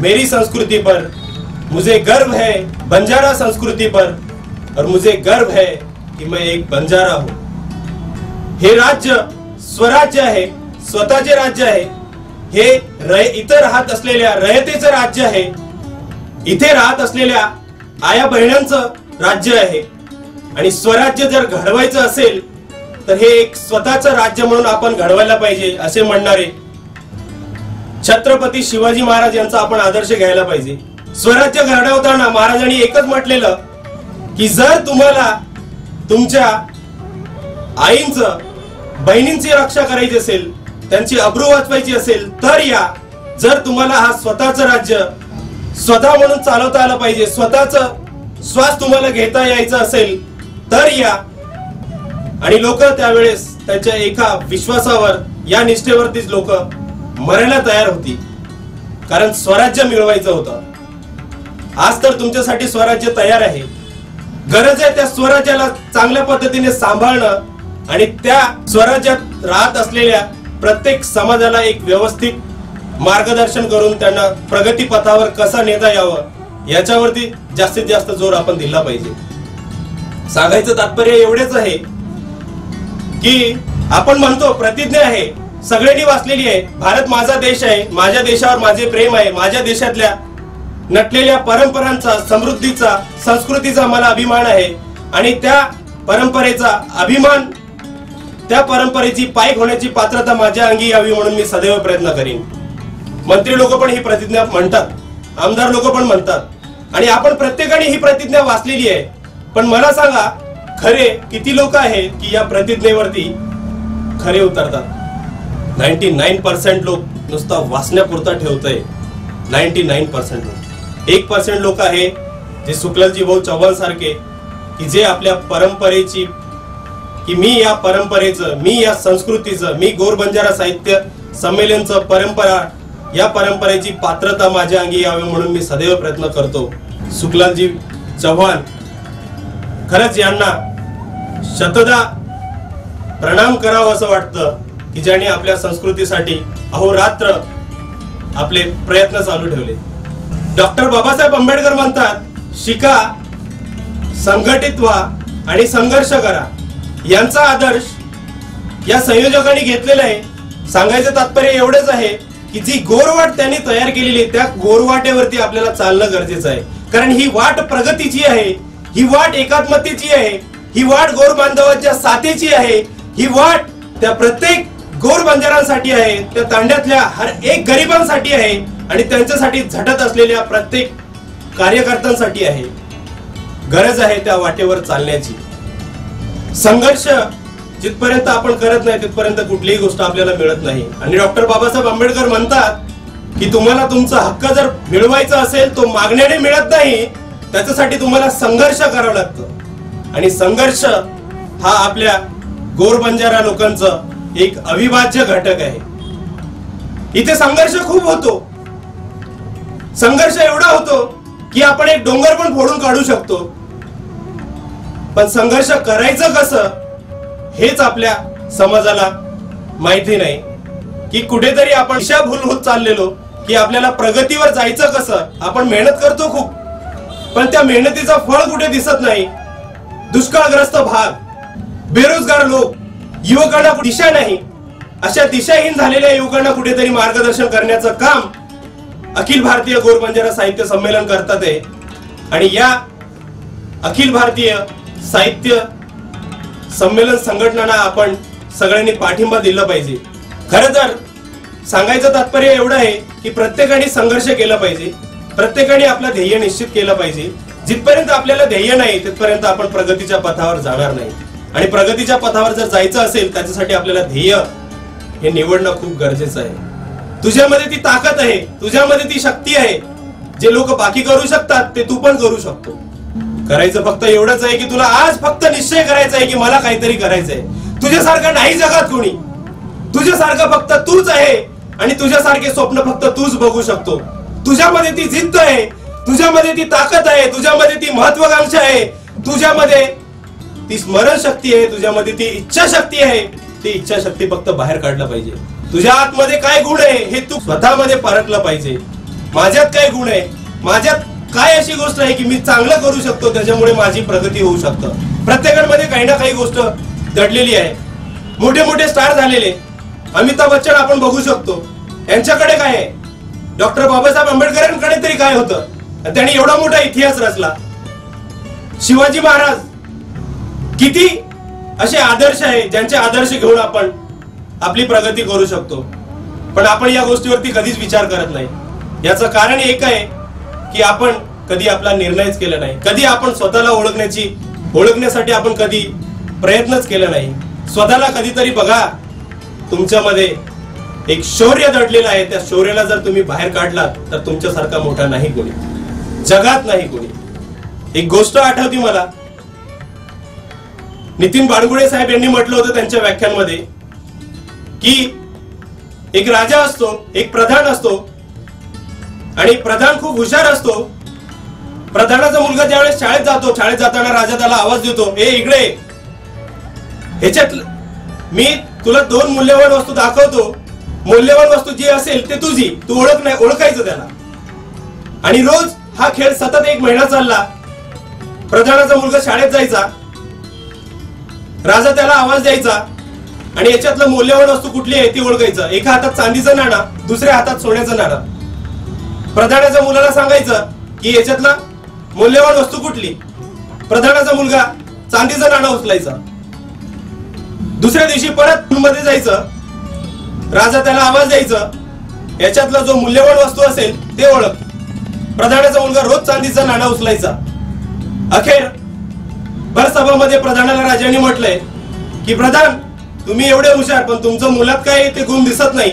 मेरी संस्कृति पर, मुझे गर्व है बंजारा संस्कृति पर और मुझे गर्व है कि मैं एक बंजारा हूं। हे राज्य स्वराज्य आहे, स्वतःचे राज्य आहे, हे इथं राहत असलेल्या रयतेचं राज्य आहे, इथे राहत असलेल्या आया बहिणांचं राज्य आहे। आणि स्वराज्य जर घडवायचं असेल तर हे एक स्वतःचं राज्य म्हणून आपण घडवायला पाहिजे असे म्हणणारे छत्रपती शिवाजी महाराज यांचा आपण आदर्श घ्यायला पाहिजे। स्वराज्य घडवताना महाराजांनी एकच म्हटलेलं की जर तुम्हाला तुमच्या आईंचं बहिणींची रक्षा करायची असेल, त्यांची अब्रू वाचवायची असेल तर या, जर तुम्हाला हा स्वतःचं राज्य स्वतः म्हणून चालवता आलं पाहिजे, स्वतःचं श्वास तुम्हाला घेता यायचं असेल तर या। आणि लोक त्यावेळेस त्यांच्या एका विश्वासावर, या निष्ठेवरतीच लोक मरायला तयार होती, कारण स्वराज्य मिळवायचं होतं। आज तर तुमच्यासाठी स्वराज्य तयार आहे, गरज आहे त्या स्वराज्याला चांगल्या पद्धतीने सांभाळणं आणि त्या स्वराज्यात राहत असलेल्या प्रत्येक समाजाला एक व्यवस्थित मार्गदर्शन करून त्यांना प्रगती पथावर कसा नेता यावं याच्यावरती जास्तीत जास्त जोर आपण दिला पाहिजे। सांगायचं तात्पर्य एवढेच आहे की आपण म्हणतो प्रतिज्ञा आहे, सगळ्यांनी वाचलेली आहे, भारत माझा देश आहे, माझ्या देशावर माझे प्रेम आहे, माझ्या देशातल्या नटलेल्या परंपरांचा, समृद्धीचा, संस्कृतीचा मला अभिमान आहे आणि त्या परंपरेचा अभिमान, त्या परंपरेची पायक होण्याची पात्रता माझ्या अंगी यावी म्हणून मी सदैव प्रयत्न करीन। मंत्री लोक पण ही प्रतिज्ञा म्हणतात, आमदार लोक पण म्हणतात आणि आपण प्रत्येकाने ही प्रतिज्ञा वाचलेली आहे। पण मला सांगा, खरे किती लोक आहेत की या प्रतिज्ञेवरती खरे उतरतात? 99% लोक नुसता वाचण्यापुरता ठेवतंय, 99% लोक। 1% लोक आहे जे सुकलजी भाऊ चव्हाण सारखे की जे आपल्या परंपरेची, की मी या परंपरेचं, मी या संस्कृतीचं, मी गोर बंजारा साहित्य संमेलनचं परंपरा, या परंपरेची पात्रता माझ्या अंगी यावी म्हणून मी सदैव प्रयत्न करतो। सुकलजी चव्हाण खरंच यांना शतदा प्रणाम करावं असं वाटतं की ज्यांनी आपल्या संस्कृतीसाठी अहोरात्र आपले प्रयत्न चालू ठेवले। डॉक्टर बाबासाहेब आंबेडकर म्हणतात, शिका, संघटित व्हा आणि संघर्ष करा। यांचा आदर्श या संयोजकांनी घेतलेला आहे। सांगायचं तात्पर्य एवढेच आहे की जी गोरवाट त्यांनी तयार केलेली आहे त्या गोरवाटेवरती आपल्याला चालणं गरजेचं आहे, कारण ही वाट प्रगतीची आहे, ही वाट एकात्मतेची आहे, ही वाट गोर बांधवांच्या साथीची आहे, ही वाट त्या प्रत्येक गोर बंजारांसाठी आहे, त्या तांड्यातल्या हर एक गरिबांसाठी आहे आणि त्यांच्यासाठी झटत असलेल्या प्रत्येक कार्यकर्त्यांसाठी आहे। गरज आहे त्या वाटेवर चालण्याची। संघर्ष जिथपर्यंत आपण करत नाही तिथपर्यंत कुठलीही गोष्ट आपल्याला मिळत नाही। आणि डॉक्टर बाबासाहेब आंबेडकर म्हणतात की तुम्हाला तुमचा हक्क जर मिळवायचा असेल तो मागण्याने मिळत नाही, त्याच्यासाठी तुम्हाला संघर्ष करावा लागतो। आणि संघर्ष हा आपल्या गोर बंजारा लोकांचा एक अविभाज्य घटक आहे। इथे संघर्ष खूप होतो, संघर्ष एवढा होतो की आपण एक डोंगर पण फोडून काढू शकतो, पण संघर्ष करायचं कसं हेच आपल्या समाजाला माहिती नाही। की कुठेतरी आपण दिशाभूल होत चाललेलो की आपल्याला प्रगतीवर जायचं कसं, आपण मेहनत करतो खूप, पण त्या मेहनतीचं फळ कुठे दिसत नाही। दुष्काळग्रस्त भाग, बेरोजगार लोक, युवकांना दिशा नाही, अशा दिशाहीन झालेल्या युवकांना कुठेतरी मार्गदर्शन करण्याचं काम अखिल भारतीय गोर बंजारा साहित्य संमेलन करतात आहे। आणि या अखिल भारतीय साहित्य संमेलन संघटनांना आपण सगळ्यांनी पाठिंबा दिला पाहिजे। खरं तर सांगायचं तात्पर्य एवढं आहे की प्रत्येकाने संघर्ष केला पाहिजे, प्रत्येकाने आपलं ध्येय निश्चित केलं पाहिजे। जिथपर्यंत आपल्याला ध्येय नाही तिथपर्यंत आपण प्रगतीच्या पथावर जाणार नाही। आणि प्रगतीच्या पथावर जर जायचं असेल त्याच्यासाठी आपल्याला ध्येय हे निवडणं खूप गरजेचं आहे। तुझ्यामध्ये ती ताकद आहे, तुझ्यामध्ये ती शक्ती आहे, जे लोक बाकी करू शकतात ते तू पण करू शकतो। करायचं फक्त एवढंच आहे की तुला आज फक्त निश्चय करायचा आहे की मला काहीतरी करायचंय। तुझ्यासारखं नाही जगात कोणी, तुझ्यासारखं फक्त तूच आहे आणि तुझ्यासारखे स्वप्न फक्त तूच बघू शकतो। तुझ्यामध्ये ती जिद्द आहे, तुझ्यामध्ये ती ताकद आहे, तुझ्यामध्ये ती महत्वाकांक्षा आहे, तुझ्यामध्ये ती स्मरण शक्ती आहे, तुझ्यामध्ये ती इच्छाशक्ती आहे। ती इच्छाशक्ती फक्त बाहेर काढलं पाहिजे। तुझ्या आतमध्ये काय गुण आहे हे तू स्वतःमध्ये परखलं पाहिजे माझ्यात काय गुण आहे, माझ्यात काय अशी गोष्ट आहे की मी चांगलं करू शकतो, त्याच्यामुळे माझी प्रगती होऊ शकतं. प्रत्येकामध्ये काही ना काही गोष्ट दडलेली आहे. मोठे मोठे स्टार झालेले अमिताभ बच्चन आपण बघू शकतो, यांच्याकडे काय आहे? डॉक्टर बाबासाहेब आंबेडकरांकडे तरी काय होतं? त्यांनी एवढा मोठा इतिहास रचला. शिवाजी महाराज, किती असे आदर्श आहे ज्यांचे आदर्श घेऊन आपण आपली प्रगती करू शकतो. पण आपण या गोष्टीवरती कधीच विचार करत नाही. याचं कारण एक आहे की आपण कधी आपला निर्णयच केला नाही, कधी आपण स्वतःला ओळखण्यासाठी आपण कधी प्रयत्नच केला नाही. स्वतःला कधीतरी बघा, तुमच्यामध्ये एक शौर्य दडलेलं आहे. त्या शौर्याला जर तुम्ही बाहेर काढलात तर तुमच्यासारखा मोठा नाही कोणी, जगात नाही कोणी. एक गोष्ट आठवती मला, नितीन बाडगुडे साहेब यांनी म्हटलं होतं त्यांच्या व्याख्यानमध्ये की एक राजा असतो, एक प्रधान असतो आणि प्रधान खूप हुशार असतो. प्रधानाचा मुलगा ज्यावेळेस शाळेत जातो, शाळेत जाताना राजा त्याला आवाज देतो, ए इकडे, ह्याच्यात मी तुला 2 मूल्यवान वस्तू दाखवतो, मूल्यवान वस्तू जी असेल ते तुझी, तू ओळखायचं त्याला. आणि रोज हा खेळ सतत 1 महिना चालला. प्रधानाचा मुलगा शाळेत जायचा, राजा त्याला आवाज द्यायचा आणि याच्यातलं मूल्यवान वस्तू कुठली आहे ती ओळखायचं. एका हातात चांदीचं नाणं, दुसऱ्या हातात सोन्याचं नाणं. प्रधानाच्या मुलाला सांगायचं की याच्यातला मूल्यवान वस्तू कुठली. प्रधानाचा मुलगा चांदीचं नाणं उचलायचा. दुसऱ्या दिवशी परत मध्ये जायचं, राजा त्याला आवाज द्यायचं, याच्यातला जो मूल्यवान वस्तू असेल ते ओळख. प्रधानाचा मुलगा रोज चांदीचं नाणं उचलायचा. अखेर भरसभामध्ये प्रधानाला राजाने म्हटलंय की प्रधान, तुम्ही एवढे हुशार पण तुमचं मुलात काय ते गुण दिसत नाही.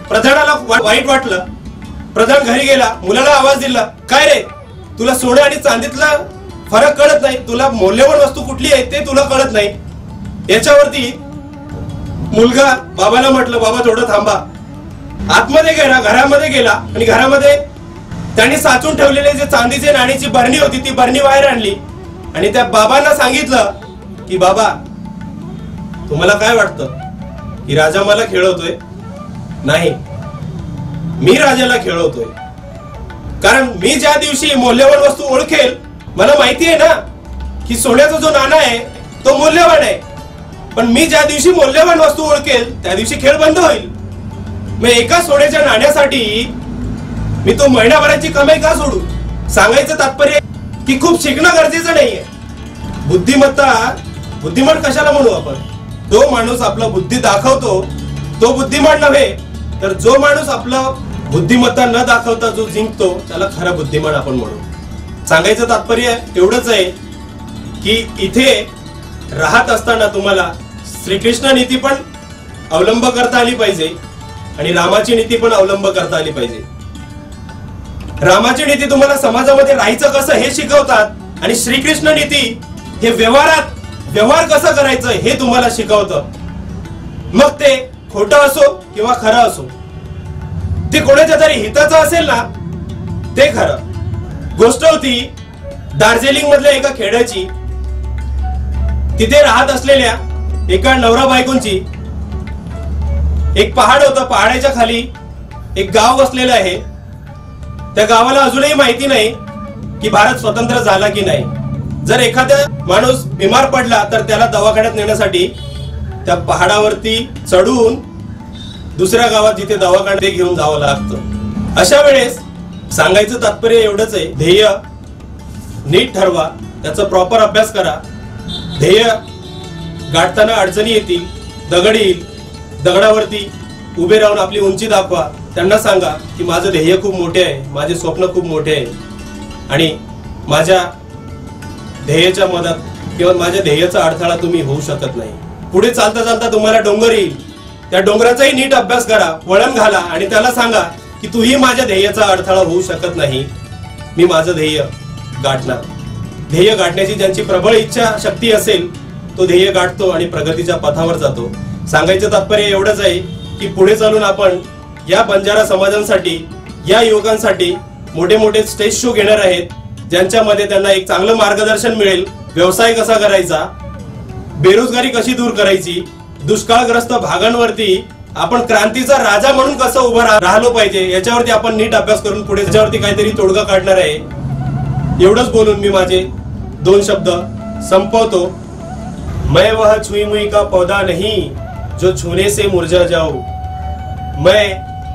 प्रधानाला वाईट वाटलं. प्रधान घरी गेला, मुलाला आवाज दिला, काय रे, तुला सोनं आणि चांदीतला फरक कळत नाही, तुला मौल्यवान वस्तू कुठली आहे ते तुला कळत नाही. याच्यावरती मुलगा बाबाला म्हटलं, बाबा थोडं थांबा. आतमध्ये गेला, घरामध्ये गेला आणि घरामध्ये त्यांनी साचून ठेवलेले जे चांदीचे नाण्याची बरणी होती ती बरणी बाहेर आणली आणि त्या बाबांना सांगितलं की बाबा, तुम्हाला काय वाटतं की राजा मला खेळवतोय? नाही, मी राजाला खेळवतोय. कारण मी ज्या दिवशी मौल्यवान वस्तू ओळखेल, मला माहिती आहे ना की सोन्याचा जो नाणा आहे तो मौल्यवान आहे, पण मी ज्या दिवशी मौल्यवान वस्तू ओळखेल त्या दिवशी खेळ बंद होईल. मग एका सोन्याच्या नाण्यासाठी मी तो महिनाभराची कमाई का सोडू? सांगायचं तात्पर्य की खूप शिकणं गरजेचं नाहीये. बुद्धिमान कशाला म्हणू आपण? जो माणूस आपला बुद्धी दाखवतो तो बुद्धिमान नव्हे, तर जो माणूस आपला बुद्धिमत्ता न दाखवता जो जिंकतो त्याला खरा बुद्धिमान आपण म्हणू. सांगायचं तात्पर्य एवढंच आहे की इथे राहत असताना तुम्हाला श्रीकृष्ण नीती पण अवलंब करता आली पाहिजे आणि रामाची नीती पण अवलंब करता आली पाहिजे. रामाची नीती तुम्हाला समाजामध्ये राहायचं कसं हे शिकवतात आणि श्रीकृष्ण नीती हे व्यवहार कसं करायचं हे तुम्हाला शिकवतं. मग ते खोटं असो किंवा खरं असो, ते कोणाच्या तरी हिताचं असेल ना ते खरं. गोष्ट होती दार्जिलिंग मधल्या एका खेड्याची. तिथे राहत असलेल्या एका नवरा बायकोंची एक पहाड होतं, पहाडाच्या खाली एक गाव वसलेलं आहे. त्या गावाला अजूनही माहिती नाही की भारत स्वतंत्र झाला की नाही. जर एखादा माणूस बिमार पडला तर त्याला दवाखान्यात नेण्यासाठी त्या पहाडावरती चढून दुसऱ्या गावात जिथे दवाखान्यात घेऊन जावं लागतं. अशा वेळेस सांगायचं तात्पर्य एवढंच आहे, ध्येय नीट ठरवा, त्याचा प्रॉपर अभ्यास करा. ध्येय गाठताना अडचणी येतील, दगड येईल, दगडावरती उभे राहून आपली उंची दाखवा. त्यांना सांगा की माझं ध्येय खूप मोठे आहे, माझे स्वप्न खूप मोठे आहे आणि माझ्या ध्येयाच्या मदत किंवा माझ्या ध्येयाचा अडथळा तुम्ही होऊ शकत नाही. पुढे चालता चालता तुम्हाला डोंगर येईल, त्या डोंगराचाही नीट अभ्यास करा, वळण घाला आणि त्याला सांगा की तूही माझ्या ध्येयाचा अडथळा होऊ शकत नाही, मी माझं ध्येय गाठणार. ध्येय गाठण्याची ज्यांची प्रबळ इच्छा शक्ती असेल तो ध्येय गाठतो आणि प्रगतीच्या पथावर जातो. सांगायचं तात्पर्य एवढंच आहे की पुढे चालून आपण या बंजारा समाजांसाठी, या युवकांसाठी मोठे मोठे स्टेज शो घेणार आहेत, ज्यांच्यामध्ये त्यांना एक चांगलं मार्गदर्शन मिळेल. व्यवसाय कसा करायचा, बेरोजगारी कशी दूर करायची, दुष्काळग्रस्त भागांवरती आपण क्रांतीचा राजा म्हणून कसं उभं राहिलो पाहिजे याच्यावरती आपण नीट अभ्यास करून पुढे त्याच्यावरती काहीतरी तोडगा काढणार आहे. एवढंच बोलून मी माझे 2 शब्द संपवतो. मैं वह छुई मुई का पौधा नहीं जो छूने से मुरझा जाऊं, मैं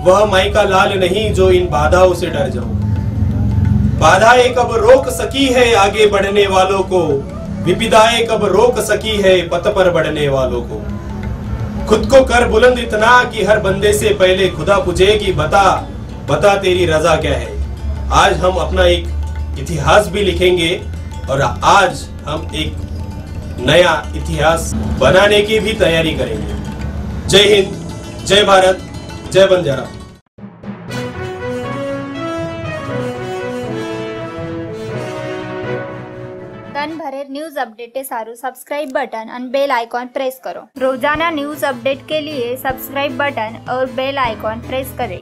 वह माई का लाल नहीं जो इन बाधाओं से डर जाऊं. बाधाएं कब रोक सकी है आगे बढ़ने वालों को, विपदाएं कब रोक सकी है पथ पर बढ़ने वालों को. खुद को कर बुलंद इतना कि हर बंदे से पहले खुदा पूछे कि बता बता तेरी रजा क्या है. आज हम अपना एक इतिहास भी लिखेंगे और आज हम एक नया इतिहास बनाने की भी तैयारी करेंगे. जय हिंद, जय भारत, जय बंजारा. તન ભરેર न्यूज अपडेट सारू सब्सक्राइब बटन और बेल आइकॉन प्रेस करो. रोजाना न्यूज अपडेट के लिए सब्सक्राइब बटन और बेल आइकॉन प्रेस करें.